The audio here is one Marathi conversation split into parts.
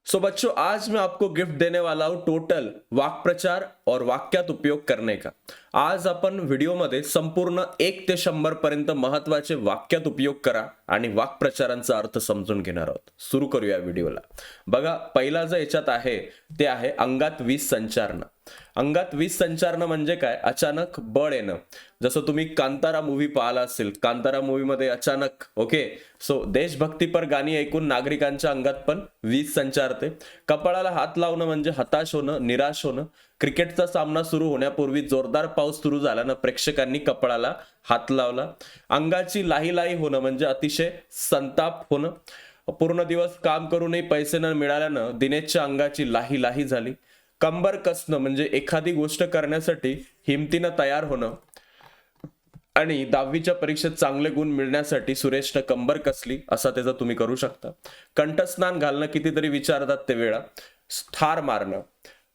सो बच्चों, आज मैं आपको गिफ्ट देने वाला हूं टोटल वाक्प्रचार और वाक्यात उपयोग करने का। आज आपण व्हिडिओमध्ये संपूर्ण 1 ते 100 पर्यंत महत्वाचे वाक्यात उपयोग करा आणि वाक्प्रचारांचा अर्थ समजून घेणार आहोत। सुरू करूया व्हिडिओला। बघा, पहिला जो याच्यात आहे ते आहे अंगात वीज संचारणं। अंगात वीज संचारणं म्हणजे काय? अचानक बळ येणं। जसं तुम्ही कांतारा मूवी पाहिला असेल, कांतारा मूवीमध्ये अचानक सो देशभक्तीपर गाणी ऐकून नागरिकांच्या अंगात पण वीज संचारते। कपाळाला हात लावणं म्हणजे हताश होणं, निराश होणं। क्रिकेटचा सामना सुरू होण्यापूर्वी जोरदार पाऊस सुरू झाल्यानं प्रेक्षकांनी कपाळाला हात लावला। अंगाची लाही होणं म्हणजे अतिशय संताप होणं। पूर्ण दिवस काम करूनही पैसे न मिळाल्यानं दिनेशच्या अंगाची लाही झाली। कंबर कसणं म्हणजे एखादी गोष्ट करण्यासाठी हिमतीनं तयार होणं। आणि 10वीच्या परीक्षेत चांगले गुण मिळण्यासाठी सुरेशनं कंबर कसली, असा त्याचा तुम्ही करू शकता। कंठस्नान घालणं कितीतरी विचारतात ते वेळा। ठार मारणं,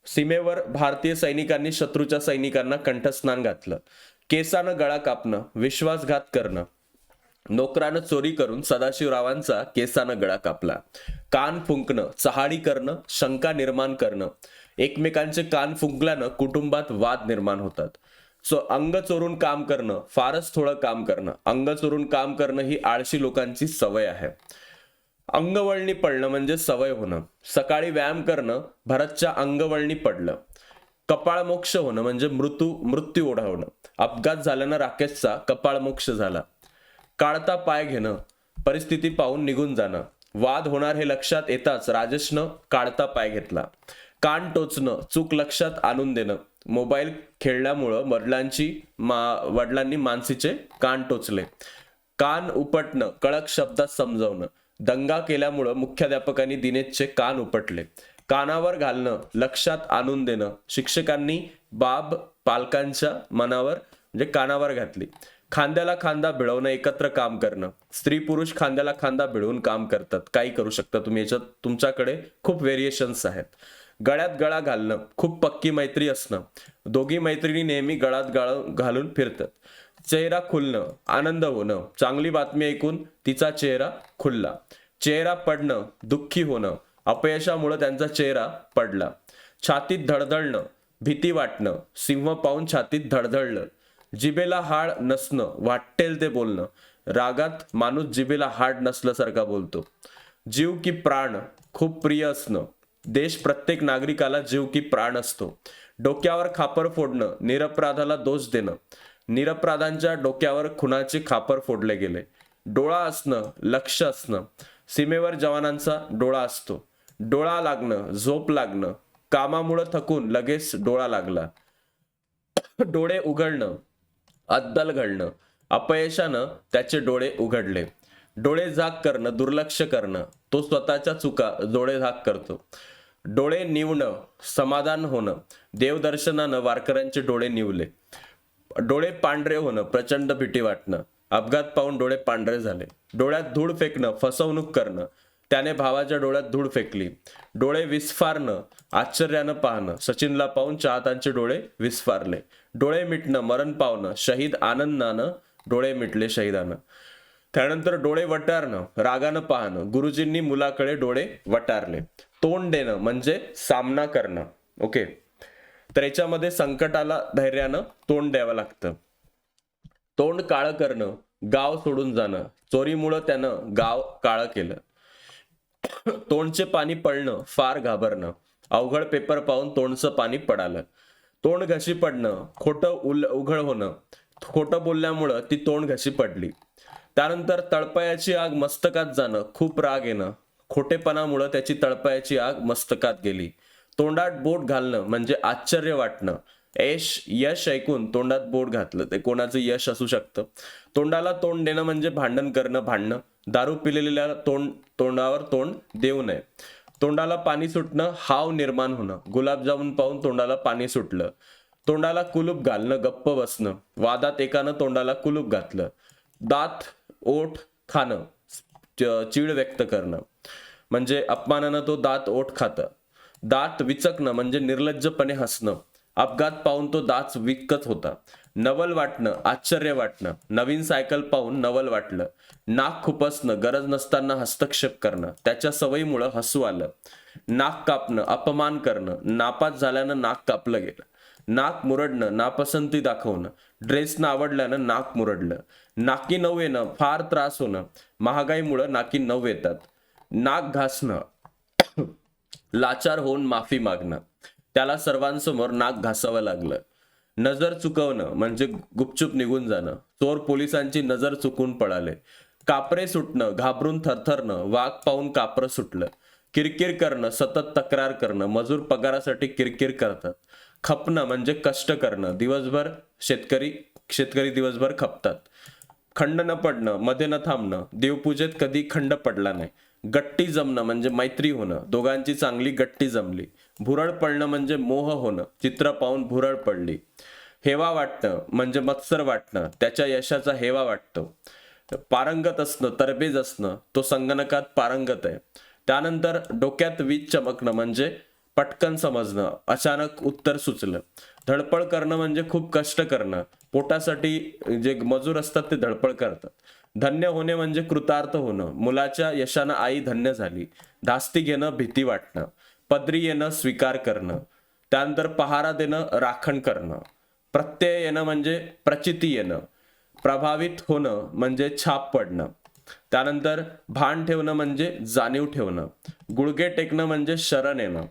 सीमेवर भारतीय सैनिकांनी शत्रूच्या सैनिकांना कंठस्नान घातलं। केसानं गळा कापणं, विश्वासघात करणं। नोकरानं चोरी करून सदाशिवरावांचा केसानं गळा कापला। कान फुंकणं, चहाडी करणं, शंका निर्माण करणं। एकमेकांचे कान फुंकल्यानं कुटुंबात वाद निर्माण होतात। सो अंग चोरून काम करणं, फारच थोडं काम करणं। अंग चोरून काम करणं ही आळशी लोकांची सवय आहे। अंगवळणी पडणं म्हणजे सवय होणं। सकाळी व्यायाम करणं, भरतच्या अंगवळणी पडलं। कपाळमोक्ष होणं म्हणजे मृत्यू ओढावणं। अपघात झाल्यानं राकेशचा कपाळमोक्ष झाला। काढता पाय घेणं, परिस्थिती पाहून निघून जाणं। वाद होणार हे लक्षात येताच राजेशनं काढता पाय घेतला। कान टोचणं, चूक लक्षात आणून देणं। मोबाईल खेळल्यामुळं वडिलांनी मानसीचे कान टोचले। कान उपटणं, कळक शब्दात समजावणं। दंगा केल्यामुळं मुख्याध्यापकांनी दिनेशचे कान उपटले। कानावर घालणं, लक्षात आणून देणं। शिक्षकांनी बाब पालकांच्या मनावर म्हणजे कानावर घातली। खांद्याला खांदा भिडवणं, एकत्र काम करणं। स्त्री पुरुष खांद्याला खांदा भिडवून काम करतात, काही करू शकता तुम्ही याच्यात, तुमच्याकडे खूप व्हेरिएशन्स आहेत। गळ्यात गळा घालणं, खूप पक्की मैत्री असणं। दोघी मैत्रिणी नेहमी गळ्यात घालून फिरतात। चेहरा खुलणं, आनंद होणं। चांगली बातमी ऐकून तिचा चेहरा खुलला। चेहरा पडणं, दुःखी होणं। अपयशामुळे त्यांचा चेहरा पडला। छातीत धडधडणं, भीती वाटणं। सिंह पाहून छातीत धडधडलं। जिभेला हाड नसणं, वाटेल ते बोलणं। रागात माणूस जिभेला हाड नसल्यासारखा बोलतो। जीव की प्राण, खूप प्रिय असणं। देश प्रत्येक नागरिकाला जीव की प्राण असतो। डोक्यावर खापर फोडणं, निरपराधाला दोष देणं। निरपराधांच्या डोक्यावर खुनाचे खापर फोडले गेले। डोळा असणं, लक्ष असणं। सीमेवर जवानांचा डोळा असतो। डोळा लागणं, झोप लागणं। कामामुळे थकून लगेच डोळा लागला। डोळे उघडणं, अद्दल घडणं। अपयशानं त्याचे डोळे उघडले। डोळे झाक करणं, दुर्लक्ष करणं। तो स्वतःच्या चुका डोळे झाक करतो। डोळे निवणं, समाधान होणं। देवदर्शनानं वारकऱ्यांचे डोळे निवले। डोळे पांढरे होणं, प्रचंड भीती वाटणं। अपघात पाहून डोळे पांढरे झाले। डोळ्यात धूळ फेकणं, फसवणूक करणं। त्याने भावाच्या डोळ्यात धूळ फेकली। डोळे विस्फारणं, आश्चर्यानं पाहणं। सचिनला पाहून चाहत्यांचे डोळे विस्फारले। डोळे मिटणं, मरण पावणं। शहीद आनंदानं डोळे मिटले शहीदानं। त्यानंतर डोळे वटारणं, रागानं पाहणं। गुरुजींनी मुलाकडे डोळे वटारले। तोंड देणं म्हणजे सामना करणं। ओके, तर याच्यामध्ये संकटाला धैर्यानं तोंड द्यावं लागतं। तोंड काळं करणं, गाव सोडून जाणं। चोरीमुळं त्यानं गाव काळं केलं। तोंडचे पाणी पडणं, फार घाबरणं। अवघड पेपर पाहून तोंडचं पाणी पडालं। तोंड घशी पडणं, खोटं उघड होणं। खोटं बोलल्यामुळं ती तोंड घशी पडली। त्यानंतर तळपायाची आग मस्तकात जाणं, खूप राग येणं। खोटेपणामुळं त्याची तळपायाची आग मस्तकात गेली। तोंडात बोट घालणं म्हणजे आश्चर्य वाटणं। यश ऐकून तोंडात बोट घातलं, ते कोणाचं यश असू शकतं। तोंडाला तोंड देणं म्हणजे भांडण करणं, भांडणं। दारू पिलेल्या तोंडावर तोंड देऊ नये। तोंडाला पाणी सुटणं, हाव निर्माण होणं। गुलाबजामुन पाहून तोंडाला पाणी सुटलं। तोंडाला कुलूप घालणं, गप्प बसणं। वादात एकानं तोंडाला कुलूप घातलं। दात ओठ खाणं, चीड व्यक्त करणं म्हणजे अपमानानं तो दात ओठ खातं। दात विचकणं म्हणजे निर्लज्जपणे हसणं। अपघात पाहून तो दात विकत होता. नवल वाटणं, आश्चर्य वाटणं, नवीन सायकल पाहून नवल वाटलं. नाक खुपसणं, गरज नसताना हस्तक्षेप करणं, त्याच्या सवयीमुळं हसू आलं. नाक कापणं, अपमान करणं, नापास झाल्यानं नाक कापलं गेलं. नाक मुरडणं, नापसंती दाखवणं, ड्रेस न आवडल्यानं नाक मुरडलं. नाकी नऊ येणं, फार त्रास होणं, महागाईमुळं नाकी नऊ येतात. नाक घासणं, लाचार होऊन माफी मागणं, त्याला सर्वांसमोर नाक घासावं लागलं. नजर चुकवणं म्हणजे गुपचूप निघून जाणं, चोर पोलिसांची नजर चुकून पळाले. कापरे सुटणं, घाबरून थरथरणं, वाघ पाहून कापरं सुटलं. किरकिर करणं, सतत तक्रार करणं, मजूर पगारासाठी किरकिर करतात. खपणं म्हणजे कष्ट करणं, दिवसभर शेतकरी दिवसभर खपतात. खंड न पडणं, मध्ये न थांबणं, देवपूजेत कधी खंड पडला नाही. गट्टी जमणं म्हणजे मैत्री होणं, दोघांची चांगली गट्टी जमली. भुरळ पडणं म्हणजे मोह होणं, चित्र पाहून भुरळ पडली. हेवा वाटणं म्हणजे मत्सर वाटणं, त्याच्या यशाचा हेवा वाटतो. पारंगत असणं, तरबेज असणं, तो संगणकात पारंगत आहे. त्यानंतर डोक्यात वीज चमकणं म्हणजे पटकन समजणं, अचानक उत्तर सुचलं. धडपड करणं म्हणजे खूप कष्ट करणं, पोटासाठी जे मजूर असतात ते धडपड करतात. धन्य होणे म्हणजे कृतार्थ होणं, मुलाच्या यशानं आई धन्य झाली. धास्ती घेणं, भीती वाटणं, पदरी येणं, स्वीकार करणं. त्यानंतर पहारा देणं, राखण करणं. प्रत्यय येणं म्हणजे प्रचिती येणं. प्रभावित होणं म्हणजे छाप पडणं. त्यानंतर भान ठेवणं म्हणजे जाणीव ठेवणं. गुडघे टेकणं म्हणजे शरण येणं.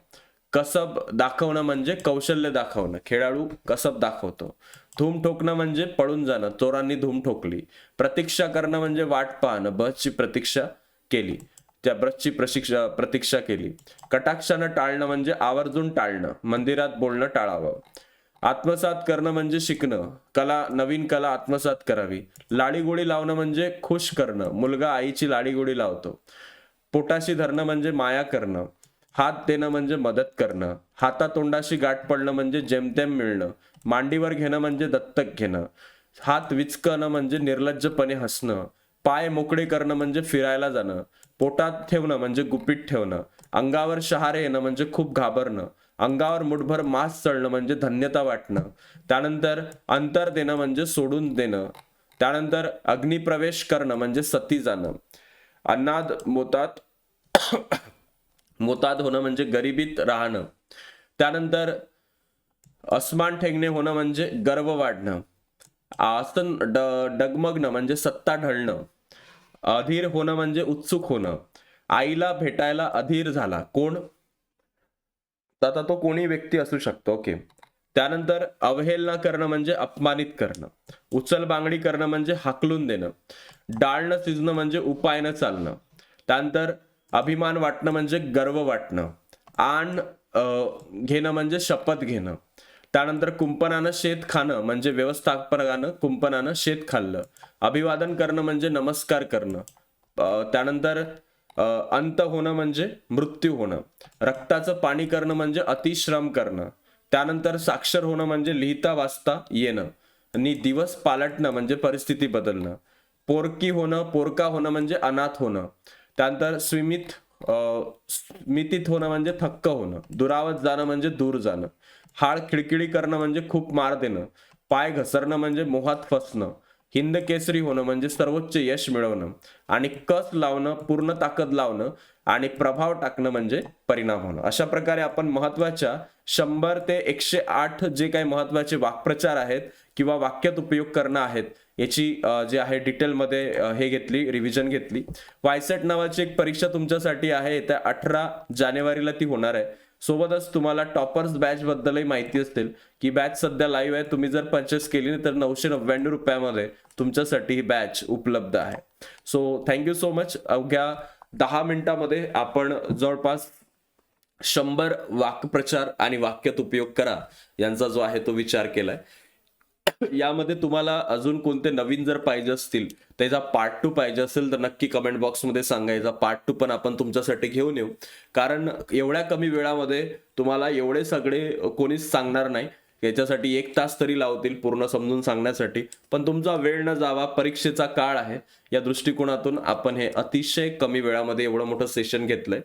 कसब दाखवणं म्हणजे कौशल्य दाखवणं, खेळाडू कसब दाखवतो. धूम ठोकणं म्हणजे पळून जाणं, चोरांनी धूम ठोकली. प्रतीक्षा करणं म्हणजे वाट पाहणं, बसची प्रतीक्षा केली, त्या बसची प्रतीक्षा केली. कटाक्षानं टाळणं म्हणजे आवर्जून टाळणं, मंदिरात बोलणं टाळावं. आत्मसात करणं म्हणजे शिकणं, नवीन कला आत्मसात करावी. लाडीगोडी लावणं म्हणजे खुश करणं, मुलगा आईची लाडीगोडी लावतो. पोटाशी धरणं म्हणजे माया करणं. हात देणं म्हणजे मदत करणं. हातातोंडाशी गाठ पडणं म्हणजे जेमतेम मिळणं. मांडीवर घेणं म्हणजे दत्तक घेणं. हात विचकणं म्हणजे निर्लज्जपणे हसणं. पाय मोकळे करणं म्हणजे फिरायला जाणं. पोटात ठेवणं म्हणजे गुपित ठेवणं. अंगावर शहारे येणं म्हणजे खूप घाबरणं. अंगावर मुठभर मांस चढणं म्हणजे धन्यता वाटणं. त्यानंतर अंतर देणं म्हणजे सोडून देणं. त्यानंतर अग्निप्रवेश करणं म्हणजे सती जाणं. अन्नाद मोतात मोताद होणं म्हणजे गरिबीत राहणं. त्यानंतर अस्मान ठेंगणे होणं म्हणजे गर्व वाढणं. आसन डगमगणं म्हणजे सत्ता ढळणं. अधीर होणं म्हणजे उत्सुक होणं. आईला भेटायला अधीर झाला, कोण? आता तो कोणी व्यक्ती असू शकतो. ओके. त्यानंतर अवहेलना करणं म्हणजे अपमानित करणं. उचल बांगडी करणं म्हणजे हाकलून देणं. डाळ न शिजणं म्हणजे उपाय न चालणं. त्यानंतर अभिमान वाटणं म्हणजे गर्व वाटणं. आण घेणं म्हणजे शपथ घेणं. त्यानंतर कुंपणानं शेत खाणं म्हणजे व्यवस्थापकानं कुंपणानं शेत खाल्लं. अभिवादन करणं म्हणजे नमस्कार करणं. त्यानंतर अंत होणं म्हणजे मृत्यू होणं. रक्ताचं पाणी करणं म्हणजे अतिश्रम करणं. त्यानंतर साक्षर होणं म्हणजे लिहिता वाचता येणं. आणि दिवस पालटणं म्हणजे परिस्थिती बदलणं. पोरका होणं म्हणजे अनाथ होणं. त्यानंतर स्मितीत होणं म्हणजे थक्क होणं. दुरावत जाणं म्हणजे दूर जाणं. हाड खिळखिळी करणं म्हणजे खूप मार देणं. पाय घसरणं म्हणजे मोहात फसणं. हिंद केसरी होणं म्हणजे सर्वोच्च यश मिळवणं. आणि कस लावणं, पूर्ण ताकद लावणं आणि प्रभाव टाकणं म्हणजे परिणाम होणं. अशा प्रकारे आपण महत्वाच्या 100 ते 108 जे काही महत्वाचे वाक्प्रचार आहेत किंवा वाक्यात उपयोग करणं आहेत याची जे आहे डिटेलमध्ये हे घेतली, रिव्हिजन घेतली. वायसेट नावाची एक परीक्षा तुमच्यासाठी आहे, येत्या 18 जानेवारीला ती होणार आहे. सोबतच तुम्हाला टॉपर्स बॅच बद्दलही माहिती असेल की बॅच सध्या लाईव्ह आहे. तुम्ही जर परचेस केली तर 999 रुपयामध्ये तुमच्यासाठी ही बॅच उपलब्ध आहे. So thank you so much. अवघ्या 10 मिनिटामध्ये आपण जवळपास 100 वाक्प्रचार आणि वाक्यात उपयोग करा यांचा जो आहे तो विचार केलाय. यामध्ये तुम्हाला अजून कोणते नवीन जर पाहिजे असतील, त्याचा पार्ट 2 पाहिजे असेल तर नक्की कमेंट बॉक्समध्ये सांगायचा. पार्ट 2 पण आपण तुमच्यासाठी घेऊन येऊ, कारण एवढ्या कमी वेळामध्ये तुम्हाला एवढे सगळे कोणीच सांगणार नाही. याच्यासाठी 1 तास तरी लावतील पूर्ण समजून सांगण्यासाठी, पण तुमचा वेळ न जावा, परीक्षेचा काळ आहे या दृष्टिकोनातून आपण हे अतिशय कमी वेळामध्ये एवढं मोठं सेशन घेतलंय.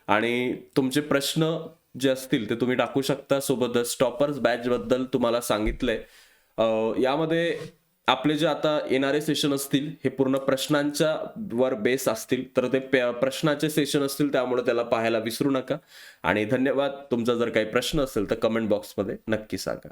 आणि तुमचे प्रश्न जे असतील ते तुम्ही टाकू शकता. सोबतच टॉपर्स बॅच बद्दल तुम्हाला सांगितलंय. यामध्ये आपले जे आता येणारे सेशन असतील हे पूर्ण प्रश्नांच्या वर बेस असतील, तर ते प्रश्नाचे सेशन असतील, त्यामुळे त्याला पाहायला विसरू नका. आणि धन्यवाद. तुमचा जर काही प्रश्न असेल तर कमेंट बॉक्समध्ये नक्की सांगा.